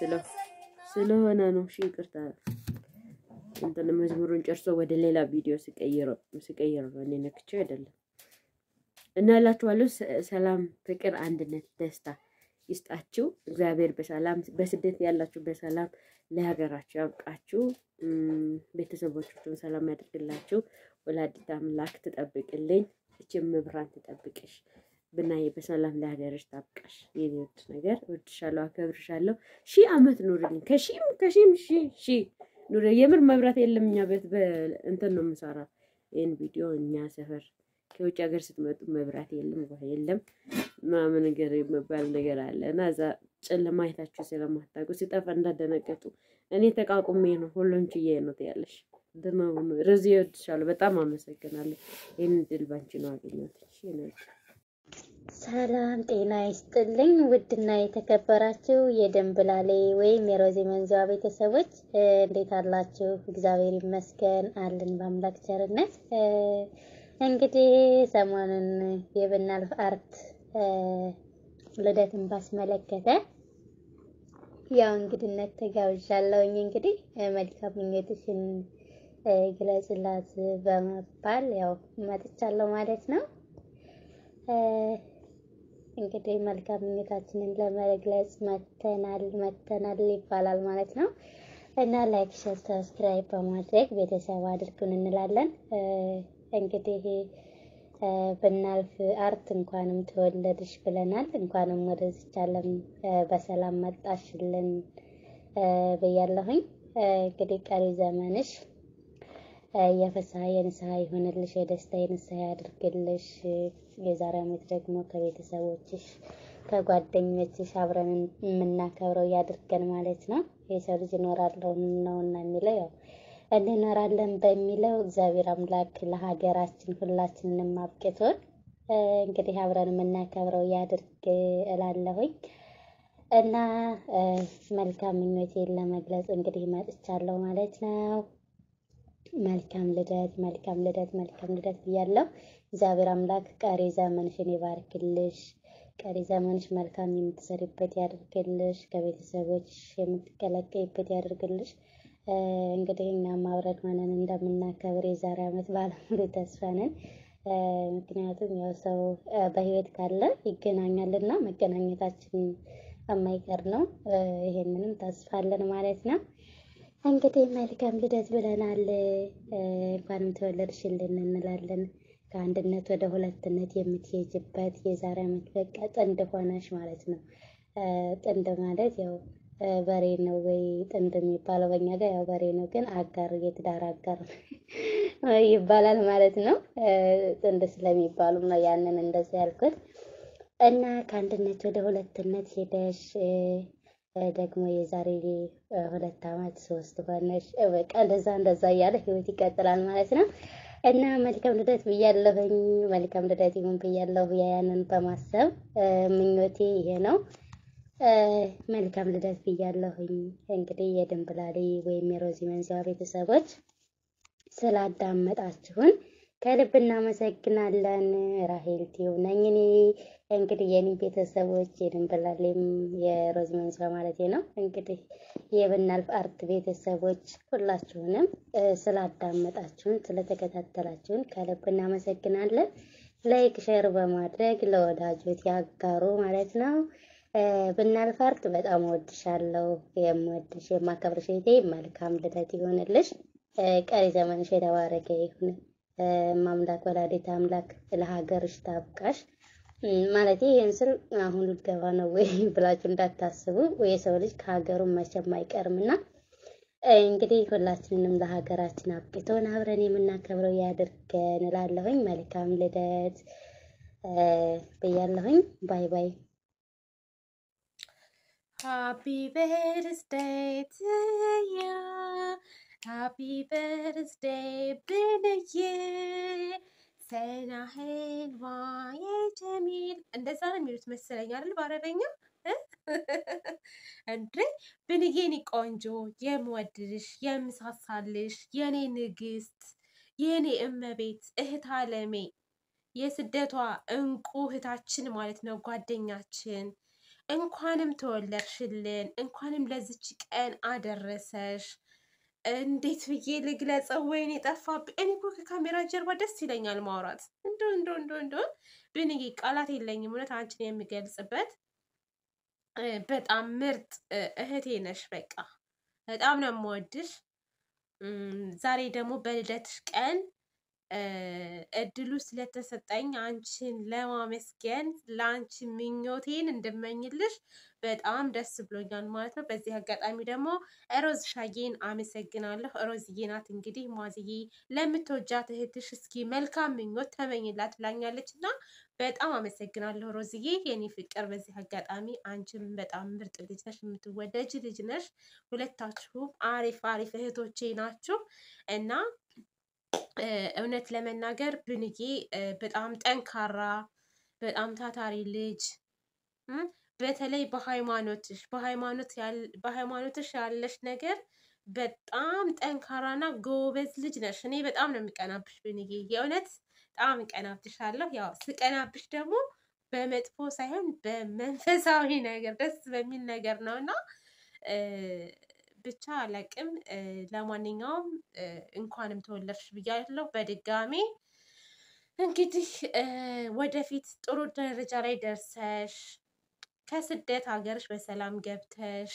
ስለሆነ ነው ይቅርታ እንትን መዝሙሩን ጨርሶ ወደ ሌላ ቪዲዮ ሲቀይረው እኔ ነክቼው አይደለም እና እላችኋለሁ ሰላም ፍቅር አንድነት ደስታ ይስጣችሁ እግዚአብሔር በሰላም በስደት ያላችሁ በሰላም ለሀገራችሁ ያብቃችሁ ቤተሰቦቻችሁን ሰላም ያድርግላችሁ ወላዲተ አምላክ ትጠብቅልኝ እቺም መብራን ትጠብቅሽ ብናይ በሰላም ለሀገርሽ ታብቃሽ የኔውት ነገር ወድሻለሁ አከብርሻለሁ ሺህ አመት ኑርልኝ ከሺም ሺህ ኑር የምር መብራት የለምኛ ቤት እንትን ነው ምሳራ ይሄን ቪዲዮ እኛ ሰፈር ከውጭ ሀገር ስትመጡ መብራት የለም ማምን ነገር ይመባል ነገር አለና እዛ ጨለማ አይታችሁ ስለማታውቁ ሲጠፋ እንዳደነቀጡ እኔ ተቃቁሜ ነው ሁሉን ችዬ ነው ያለሽ ደማው ረዚዮ ወድሻለሁ በጣም አመሰግናለሁ ይሄን ድል ባንቺ ነው አገኘሁት እሺ ነው
ሰላም ጤና ይስጥልኝ ውድና የተከበራችሁ የደንብላሌ ወይም የሮዚ መንዚዋ ቤተሰቦች እንዴት አላችሁ እግዚአብሔር ይመስገን አለን በአምላክ ቸርነት እንግዲህ ሰሞኑን የብናልፍ አርት ልደትን ባስመለከተ ያው እንግዲነት ተጋብዣለሁኝ እንግዲህ መልካም ምኞትሽን ግለጽላት በመባል ያው መጥቻለሁ ማለት ነው እንግዲህ መልካም ምኞታችንን ለመግለጽ መተናል ይባላል ማለት ነው እና ላይክ ሼር ሰብስክራይብ በማድረግ ቤተሰብ አድርጉን እንላለን እንግዲህ ብናልፍ አርት እንኳንም ተወለድሽ ብለናል እንኳንም ወደዚህ ዓለም በሰላም መጣሽልን በያለሁኝ እንግዲህ ቀሪ ዘመንሽ የፍስሐ የንስሐ ይሁንልሽ የደስታ የንስሐ ያድርግልሽ የዛሬ ዓመት ደግሞ ከቤተሰቦችሽ ከጓደኞችሽ አብረን የምናከብረው ያድርገን ማለት ነው የሰው ልጅ ይኖራለው ነውና የሚለው ያው እንኖራለን በሚለው እግዚአብሔር አምላክ ለሀገራችን ሁላችንንም አብቅቶን እንግዲህ አብረን የምናከብረው ያድርግ እላለሁኝ እና መልካም ምኞቴን ለመግለጽ እንግዲህ መጥቻለሁ ማለት ነው መልካም ልደት ብያለሁ እግዚአብሔር አምላክ ቀሪ ዘመንሽን ይባርክልሽ ቀሪ ዘመንሽ መልካም የምትሰሪበት ያድርግልሽ ከቤተሰቦች የምትቀላቀይበት ያድርግልሽ እንግዲህ እኛም አብረን ሆነን እንደምናከብር የዛሬ ዓመት ባለሙሉ ተስፋ ነን ምክንያቱም ያው ሰው በህይወት ካለ ይገናኛልና መገናኘታችን የማይቀር ነው ይሄንንም ተስፋ አለን ማለት ነው እንግዲህ መልካም ልደት ብለናል እንኳንም ተወለድሽልን እንላለን ከአንድነት ወደ ሁለትነት የምትሄጂበት የዛሬ ዓመት በቃ ጥንድ ሆነሽ ማለት ነው ጥንድ ማለት ያው በሬ ነው ወይ ጥንድ የሚባለው በእኛ ጋር ያው በሬ ነው ግን አጋር የትዳር አጋር ይባላል ማለት ነው ጥንድ ስለሚባሉ ነው ያንን እንደዛ ያልኩት እና ከአንድነት ወደ ሁለትነት ሄደሽ ደግሞ የዛሬ 2 አመት 3 ሆነሽ በቃ እንደዛ ያለ ህይወት ይቀጥላል ማለት ነው እና መልካም ልደት ብያለሁኝ መልካም ልደት ይሁን ብያለሁ ያንን በማሰብ ምኞቴ ይሄ ነው መልካም ልደት ብያለሁኝ እንግዲህ የደንብላሌ ወይም የሮዚ መንዚዋ ቤተሰቦች ስላዳመጣችሁን ከልብ እናመሰግናለን ራሄል ቲዩ ነኝ እኔ እንግዲህ የኔ ቤተሰቦች የደንብላሌም የሮዚ መንዚዋ ማለት ነው እንግዲህ የብናልፍ አርት ቤተሰቦች ሁላችሁንም ስላዳመጣችሁን ስለተከታተላችሁን ከልብ እናመሰግናለን ላይክ ሼር በማድረግ ለወዳጆች ያጋሩ ማለት ነው ብናልፍ አርት በጣም ወድሻለሁ የምወድሽ የማከብርሽ እህቴ መልካም ልደት ይሁንልሽ ቀሪ ዘመንሽ የተባረከ ይሁን ማምላክ ወላዲተ አምላክ ለሀገርሽ ታብቃሽ ማለት ይሄን ስል አሁን ልገባ ነው ወይ ብላችሁ እንዳታስቡ የሰው ልጅ ከሀገሩ መቼም አይቀርምና እንግዲህ ሁላችንንም ለሀገራችን አብቅቶን አብረን የምናከብረው ያድርገን እላለሁኝ መልካም ልደት ብያለሁኝ ባይ ባይ
Happy birthday to you. ሃፒ በርዝዴይ ብንዬ ሰናህል ዋዬ ጀሚል እንደዛ ነው የሚሉት መሰለኝ አይደል በአረበኛ እንዴ ብንዬ የኔ ቆንጆ የምወድልሽ የምሳሳልሽ የኔ ንግስት የኔ እመቤት እህት አለሜ የስደቷ እንቁ እህታችን ማለት ነው ጓደኛችን እንኳንም ተወለድሽልን እንኳንም ለዚች ቀን አደረሰሽ። እንዴት ብዬ ልግለጸው? ወይኔ ጠፋብኝ። እኔ እኮ ከካሜራ ጀርባ ደስ ይለኛል ማውራት። እንዶ ብንዬ ቃላት የለኝም እውነት አንቺን የምገልጽበት። በጣም ምርጥ እህቴ ነሽ። በቃ በጣም ነው የምወድሽ። ዛሬ ደግሞ በልደትሽ ቀን እድሉ ስለተሰጠኝ አንቺን ለማመስገን ለአንቺ ምኞቴን እንድመኝልሽ በጣም ደስ ብሎኛል ማለት ነው። በዚህ አጋጣሚ ደግሞ ሮዝ ሻዬን አመሰግናለሁ። ሮዝዬ ናት እንግዲህ ማዝዬ ለምትወጃት እህትሽ እስኪ መልካም ምኞት ተመኝላት ብላኛለች እና በጣም አመሰግናለሁ ሮዝዬ የኔ ፍቅር። በዚህ አጋጣሚ አንቺም በጣም ምርጥ ልጅ ነሽ፣ የምትወደጅ ልጅ ነሽ። ሁለታችሁም አሪፍ እህቶቼ ናችሁ እና እውነት ለመናገር ብንዬ በጣም ጠንካራ በጣም ታታሪ ልጅ በተለይ በሃይማኖትሽ ያለሽ ነገር በጣም ጠንካራና ጎበዝ ልጅ ነሽ። እኔ በጣም ነው የሚቀናብሽ ብንዬ፣ የእውነት በጣም እቀናብሻለሁ። ያው ስቀናብሽ ደግሞ በመጥፎ ሳይሆን በመንፈሳዊ ነገር ደስ በሚል ነገር ነው እና ብቻ አላቅም። ለማንኛውም እንኳንም ተወለድሽ ብያለሁ በድጋሚ። እንግዲህ ወደፊት ጥሩ ደረጃ ላይ ደርሰሽ ከስደት ሀገርሽ በሰላም ገብተሽ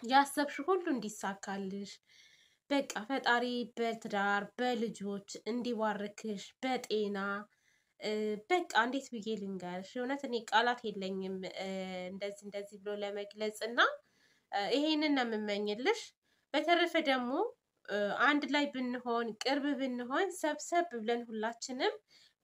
ያሰብሽ ሁሉ እንዲሳካልሽ በቃ ፈጣሪ በትዳር በልጆች እንዲባርክሽ በጤና በቃ እንዴት ብዬ ልንገርሽ? እውነት እኔ ቃላት የለኝም እንደዚህ ብሎ ለመግለጽ እና ይሄንን ነው የምመኝልሽ። በተረፈ ደግሞ አንድ ላይ ብንሆን ቅርብ ብንሆን ሰብሰብ ብለን ሁላችንም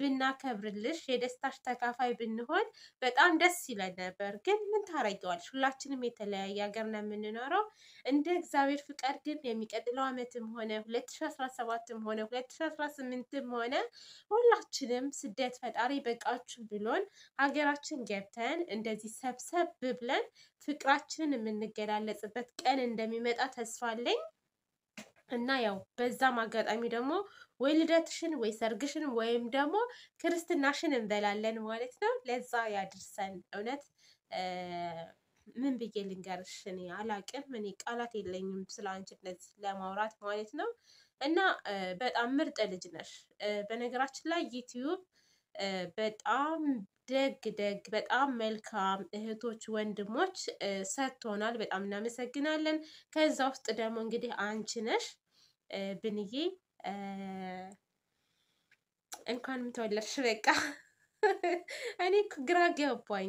ብናከብርልሽ የደስታሽ ተካፋይ ብንሆን በጣም ደስ ይለን ነበር። ግን ምን ታረጊዋለሽ? ሁላችንም የተለያየ ሀገር ነው የምንኖረው። እንደ እግዚአብሔር ፍቃድ ግን የሚቀጥለው ዓመትም ሆነ 2017ም ሆነ 2018ም ሆነ ሁላችንም ስደት ፈጣሪ በቃችሁ ብሎን ሀገራችን ገብተን እንደዚህ ሰብሰብ ብለን ፍቅራችንን የምንገላለጽበት ቀን እንደሚመጣ ተስፋ አለኝ እና ያው በዛም አጋጣሚ ደግሞ ወይ ልደትሽን ወይ ሰርግሽን ወይም ደግሞ ክርስትናሽን እንበላለን ማለት ነው። ለዛ ያድርሰን። እውነት ምን ብዬ ልንገርሽ? እኔ አላቅም። እኔ ቃላት የለኝም ስለ አንቺ እንደዚህ ለማውራት ማለት ነው። እና በጣም ምርጥ ልጅ ነሽ። በነገራችን ላይ ዩቲዩብ በጣም ደግ በጣም መልካም እህቶች ወንድሞች ሰጥቶናል። በጣም እናመሰግናለን። ከዛ ውስጥ ደግሞ እንግዲህ አንቺ ነሽ ብንዬ። እንኳንም ተወለድሽ። በቃ እኔ ግራ ገባኝ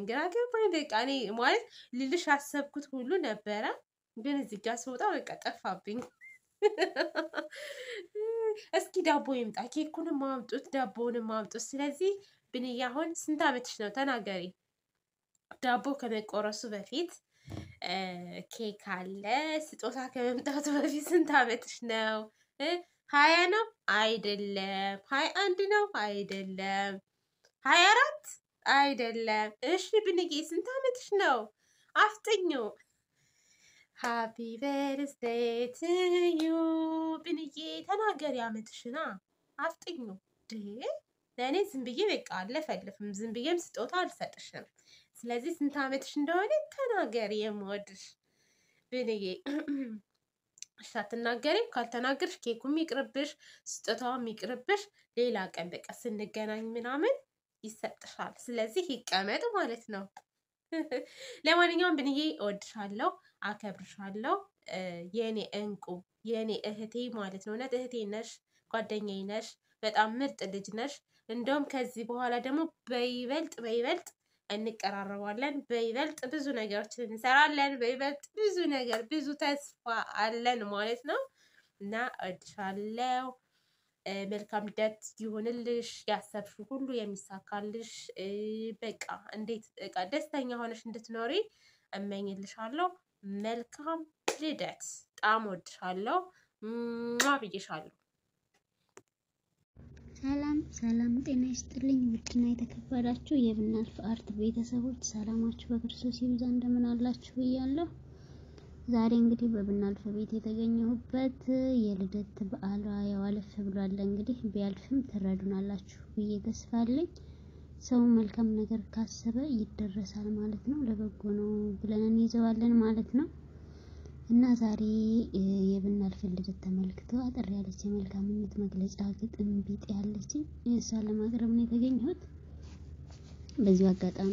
በቃ እኔ ማለት ልልሽ አሰብኩት ሁሉ ነበረ፣ ግን እዚህ ጋር ስወጣ በቃ ጠፋብኝ። እስኪ ዳቦ ይምጣ፣ ኬኩንም ማምጡት ዳቦውንም ማምጡት። ስለዚህ ብንዬ አሁን ስንት ዓመትሽ ነው? ተናገሪ። ዳቦ ከመቆረሱ በፊት ኬክ አለ። ስጦታ ከመምጣቱ በፊት ስንት ዓመትሽ ነው? 20 ነው? አይደለም። 21 ነው? አይደለም። 24? አይደለም። እሺ ብንዬ ስንት ዓመትሽ ነው? አፍጥኙ። ሃፒ በርዝዴይ ትዩ ብንዬ ተናገሪ ዓመትሽና አፍጥኙ። ለእኔ ዝም ብዬ በቃ አለፈልፍም፣ ዝም ብዬም ስጦታ አልሰጥሽም። ስለዚህ ስንት ዓመትሽ እንደሆነ ተናገሪ። የምወድሽ ብንዬ። እሺ አትናገሪም? ካልተናገርሽ ኬኩም ይቅርብሽ፣ ስጦታውም ይቅርብሽ። ሌላ ቀን በቃ ስንገናኝ ምናምን ይሰጥሻል። ስለዚህ ይቀመጥ ማለት ነው። ለማንኛውም ብንዬ እወድሻለሁ፣ አከብርሻለሁ። የኔ እንቁ የኔ እህቴ ማለት ነው። እውነት እህቴ ነሽ፣ ጓደኛዬ ነሽ፣ በጣም ምርጥ ልጅ ነሽ። እንደውም ከዚህ በኋላ ደግሞ በይበልጥ እንቀራረባለን፣ በይበልጥ ብዙ ነገሮችን እንሰራለን፣ በይበልጥ ብዙ ነገር ብዙ ተስፋ አለን ማለት ነው እና እወድሻለሁ። መልካም ልደት ይሁንልሽ፣ ያሰብሽው ሁሉ የሚሳካልሽ። በቃ እንዴት በቃ ደስተኛ ሆነሽ እንድትኖሪ እመኝልሻለሁ። መልካም ልደት። በጣም ወድሻለሁ ብዬሻለሁ።
ሰላም ጤና ይስጥልኝ። ውድና የተከበራችሁ የብናልፍ አርት ቤተሰቦች ሰላማችሁ በክርስቶስ ይብዛ። እንደምን አላችሁ እያለሁ ዛሬ እንግዲህ በብናልፍ ቤት የተገኘሁበት የልደት በዓሏ ያዋለፍ ብሏል። እንግዲህ ቢያልፍም ትረዱናላችሁ ብዬ ተስፋ አለኝ። ሰው መልካም ነገር ካሰበ ይደረሳል ማለት ነው። ለበጎ ነው ብለን እንይዘዋለን ማለት ነው። እና ዛሬ የብናልፍ ልደት ተመልክቶ አጠር ያለች የመልካም ምኞት መግለጫ ግጥም ቢጤ ያለች እሷን ለማቅረብ ነው የተገኘሁት። በዚህ አጋጣሚ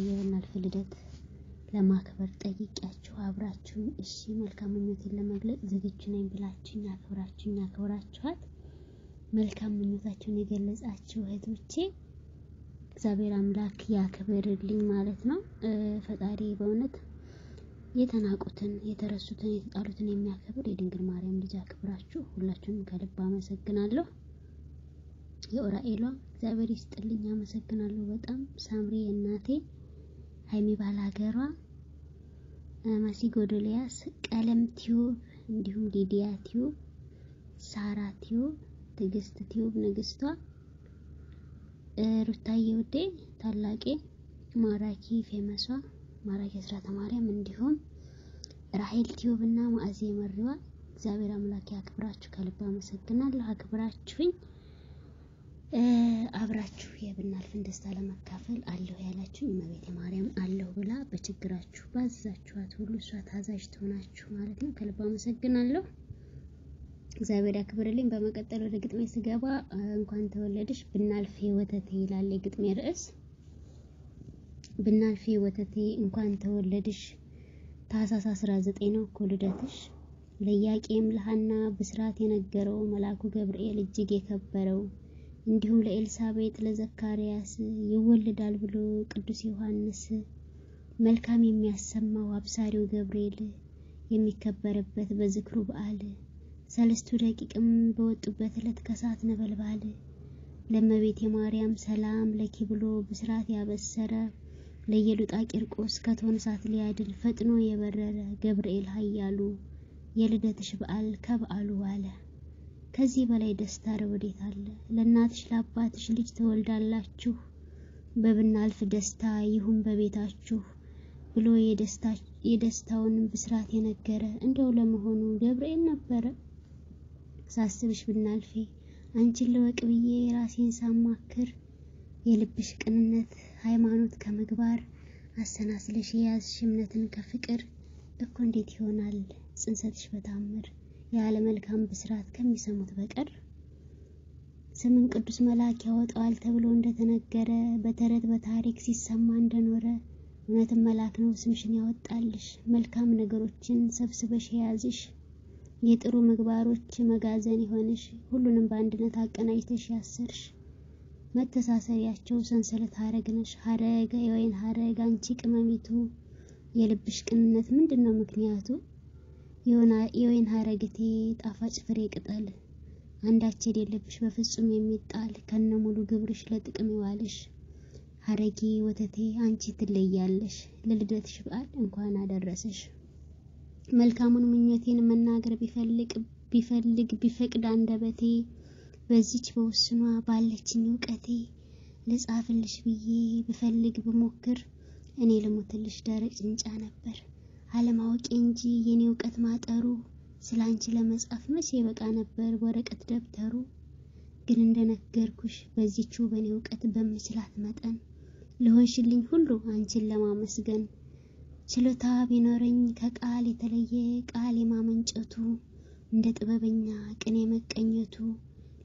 የብናልፍ ልደት ለማክበር ጠይቂያችሁ አብራችሁ እሺ መልካም ምኞቴን ለመግለጽ ዝግጁ ነኝ ብላችሁኝ አክብራችኋት መልካም ምኞታችሁን የገለጻችሁ እህቶቼ እግዚአብሔር አምላክ ያክብርልኝ ማለት ነው። ፈጣሪ በእውነት የተናቁትን የተረሱትን የተጣሉትን የሚያከብር የድንግል ማርያም ልጅ አክብራችሁ ሁላችሁንም ከልብ አመሰግናለሁ። የኦራኤሏ እግዚአብሔር ይስጥልኝ አመሰግናለሁ በጣም ሳምሪ እናቴ ሃይሚ ባላገሯ ማሲ ጎዶልያስ ቀለም ቲዩብ እንዲሁም ሊዲያ ቲዩብ ሳራ ቲዩብ ትግስት ቲዩብ ንግስቷ ሩታዬ ውዴ ታላቄ ማራኪ ፌመሷ ማራኪ አስራተ ማርያም እንዲሁም ራሄል ቲዩብ እና ማዕዜ መሪዋ እግዚአብሔር አምላክ ያክብራችሁ ከልብ አመሰግናለሁ። አክብራችሁኝ አብራችሁ የብናልፍን ደስታ ለመካፈል አለሁ ያላችሁ እመቤቴ ማርያም አለሁ ብላ በችግራችሁ ባዛችኋት ሁሉ እሷ ታዛዥ ትሆናችሁ ማለት ነው። ከልብ አመሰግናለሁ። እግዚአብሔር ያክብርልኝ። በመቀጠል ወደ ግጥሜ ስገባ እንኳን ተወለድሽ ብናልፍ ወተቴ ይላል የግጥሜ ርዕስ። ብናልፍ ወተቴ እንኳን ተወለድሽ ታኅሳስ 19 ነው እኮ ልደትሽ። ለኢያቄም ለሐና ብስራት የነገረው መልአኩ ገብርኤል እጅግ የከበረው እንዲሁም ለኤልሳቤጥ ለዘካርያስ ይወለዳል ብሎ ቅዱስ ዮሐንስ መልካም የሚያሰማው አብሳሪው ገብርኤል የሚከበርበት በዝክሩ በዓል ሰለስቱ ደቂቅም በወጡበት ዕለት ከሰዓት ነበልባል ለእመቤቴ ማርያም ሰላም ለኪ ብሎ ብስራት ያበሰረ ለየሉጣ ቂርቆስ ከቶን እሳት ሊያድል ፈጥኖ የበረረ ገብርኤል ኃያሉ የልደትሽ በዓል ከበዓሉ ዋለ። ከዚህ በላይ ደስታ ወዴት አለ? ለእናትሽ ለአባትሽ ልጅ ተወልዳላችሁ በብናልፍ ደስታ ይሁን በቤታችሁ ብሎ የደስታውን ብስራት የነገረ እንደው ለመሆኑ ገብርኤል ነበረ? ሳስብሽ ብናልፌ አንቺን ለወቅ ብዬ ራሴን ሳማክር የልብሽ ቅንነት ሃይማኖት ከምግባር አሰናስለሽ የያዝሽ እምነትን ከፍቅር እኮ እንዴት ይሆናል ጽንሰትሽ በታምር ያለ መልካም ብስራት ከሚሰሙት በቀር ስምን ቅዱስ መልአክ ያወጣዋል ተብሎ እንደተነገረ በተረት በታሪክ ሲሰማ እንደኖረ እውነትም መልአክ ነው ስምሽን ያወጣልሽ መልካም ነገሮችን ሰብስበሽ የያዝሽ የጥሩ ምግባሮች መጋዘን ይሆንሽ ሁሉንም በአንድነት አቀናጅተሽ ያሰርሽ መተሳሰሪያቸው ሰንሰለት ሐረግነሽ ሐረግ የወይን ሐረግ አንቺ ቅመሚቱ የልብሽ ቅንነት ምንድነው ምክንያቱ? የወይን ሐረግቴ ጣፋጭ ፍሬ ቅጠል አንዳች የሌለብሽ በፍጹም የሚጣል ከነሙሉ ግብርሽ ለጥቅም ይዋልሽ ሐረጊ ወተቴ አንቺ ትለያለሽ ለልደትሽ በዓል እንኳን አደረሰሽ። መልካሙን ምኞቴን መናገር ቢፈቅድ አንደበቴ በዚች በውስኗ ባለችኝ ዕውቀቴ ልጻፍልሽ ብዬ ብፈልግ ብሞክር እኔ ልሞትልሽ ደረቅ ጭንጫ ነበር አለማወቄ እንጂ የኔ ዕውቀት ማጠሩ ስላንቺ ለመጻፍ መቼ በቃ ነበር ወረቀት ደብተሩ። ግን እንደነገርኩሽ በዚህችው በኔ ዕውቀት በምችላት መጠን ለሆንሽልኝ ሁሉ አንቺን ለማመስገን ችሎታ ቢኖረኝ ከቃል የተለየ ቃል የማመንጨቱ እንደ ጥበበኛ ቅኔ መቀኘቱ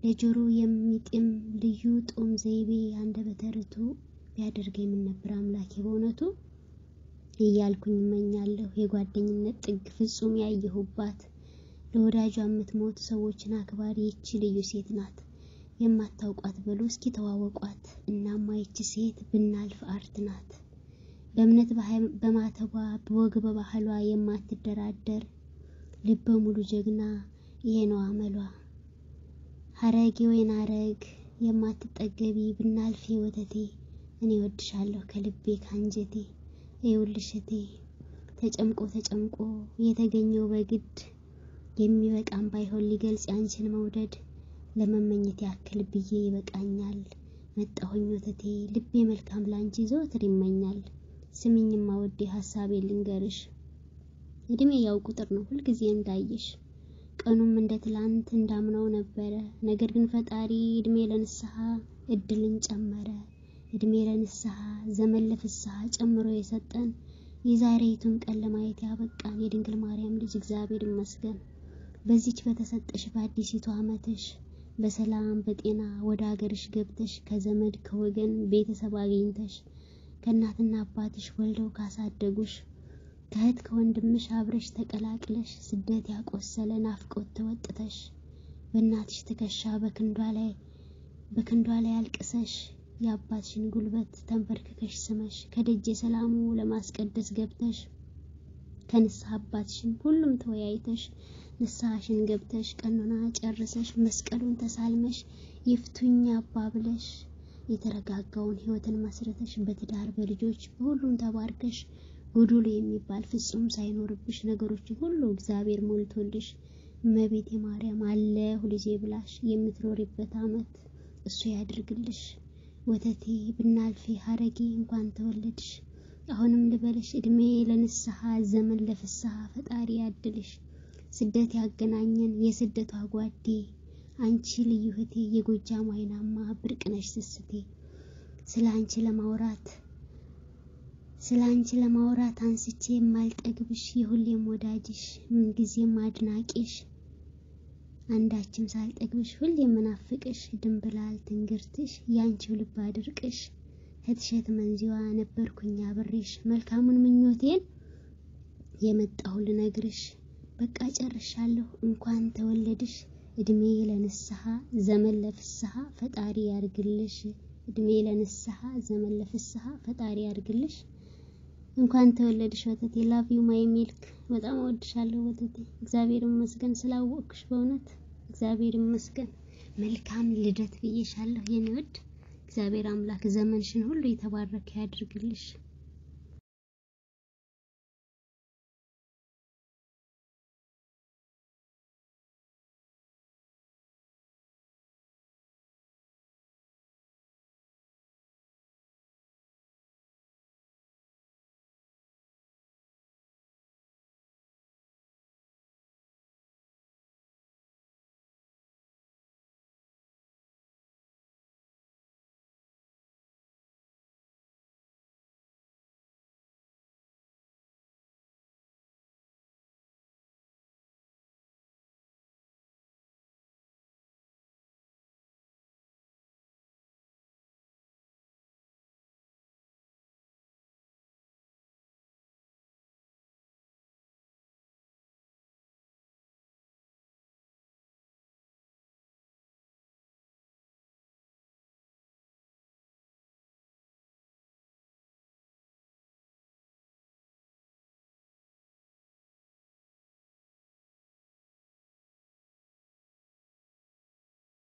ለጆሮ የሚጥም ልዩ ጦም ዘይቤ አንደበተ ርቱዕ ቢያደርገኝ ምን ነበር አምላኬ በእውነቱ እያልኩኝ እመኛለሁ የጓደኝነት ጥግ ፍጹም ያየሁባት ለወዳጇ የምትሞት ሰዎችን አክባሪ ይህች ልዩ ሴት ናት። የማታውቋት በሉ እስኪ ተዋወቋት እናማ ይህች ሴት ብናልፍ አርት ናት። በእምነት በማተቧ በወግ በባህሏ የማትደራደር ልበ ሙሉ ጀግና ይሄ ነው አመሏ። ሐረግ የወይን ሐረግ የማትጠገቢ ብናልፍ ወተቴ እኔ ወድሻለሁ ከልቤ ካንጀቴ ይውልሽቴ ተጨምቆ የተገኘው በግድ የሚበቃም ባይሆን ሊገልጽ ያንቺን መውደድ ለመመኘት ያክል ብዬ ይበቃኛል። መጣሁኝ ወተቴ ልቤ መልካም ላንቺ ዘወትር ይመኛል። ስሚኝማ ወዴ ሐሳቤ ልንገርሽ እድሜ ያው ቁጥር ነው ሁል ጊዜ እንዳይሽ ቀኑም እንደ ትላንት እንዳምነው ነበረ። ነገር ግን ፈጣሪ እድሜ ለንስሐ እድልን ጨመረ። እድሜ ለንስሐ ዘመን ለፍስሐ ጨምሮ የሰጠን የዛሬቱን ቀን ለማየት ያበቃን የድንግል ማርያም ልጅ እግዚአብሔር ይመስገን። በዚች በተሰጠሽ በአዲሲቱ ዓመትሽ በሰላም በጤና ወደ ሀገርሽ ገብተሽ ከዘመድ ከወገን ቤተሰብ አግኝተሽ ከእናትና አባትሽ ወልደው ካሳደጉሽ ከእህት ከወንድምሽ አብረሽ ተቀላቅለሽ ስደት ያቆሰለ ናፍቆት ተወጥተሽ በእናትሽ ትከሻ በክንዷ ላይ አልቅሰሽ የአባትሽን ጉልበት ተንበርክከሽ ስመሽ ከደጀ ሰላሙ ለማስቀደስ ገብተሽ ከንስሐ አባትሽን ሁሉም ተወያይተሽ ንስሐሽን ገብተሽ ቀኖና ጨርሰሽ መስቀሉን ተሳልመሽ ይፍቱኝ አባ ብለሽ የተረጋጋውን ህይወትን መስረተሽ በትዳር በልጆች በሁሉም ተባርከሽ ጎዶሎ የሚባል ፍጹም ሳይኖርብሽ ነገሮችን ሁሉ እግዚአብሔር ሞልቶልሽ እመቤቴ ማርያም አለሁ ልጄ ብላሽ የምትኖሪበት ዓመት እሱ ያድርግልሽ። ወተቴ ብናልፊ ሐረጌ እንኳን ተወለድሽ። አሁንም ልበልሽ እድሜ ለንስሐ ዘመን ለፍስሐ ፈጣሪ ያድልሽ። ስደት ያገናኘን የስደቷ ጓዴ አንቺ ልዩ እህቴ የጎጃም አይናማ ብርቅነሽ ስስቴ ስላንቺ ለማውራት አንስቼ የማልጠግብሽ የሁሌም ወዳጅሽ ምን ጊዜም አድናቂሽ አንዳችም ሳልጠግብሽ ሁሌም መናፍቅሽ ድንብላል ትንግርትሽ ያንቺው ልብ አድርቅሽ እህትሸት መንዚዋ ነበርኩኝ አብሬሽ መልካሙን ምኞቴን የመጣሁ ልነግርሽ በቃ ጨርሻለሁ እንኳን ተወለድሽ። እድሜ ለንስሐ ዘመን ለፍስሐ ፈጣሪ ያርግልሽ። እድሜ ለንስሐ ዘመን ለፍስሐ ፈጣሪ ያርግልሽ። እንኳን ተወለድሽ ወተቴ ላቭ ዩ ማይ ሚልክ በጣም ወድሻለሁ ወተቴ። እግዚአብሔር ይመስገን ስላወቅሽ በእውነት እግዚአብሔር ይመስገን። መልካም ልደት ብዬሻለሁ የኔ ወድ። እግዚአብሔር አምላክ ዘመንሽን ሁሉ የተባረከ ያድርግልሽ።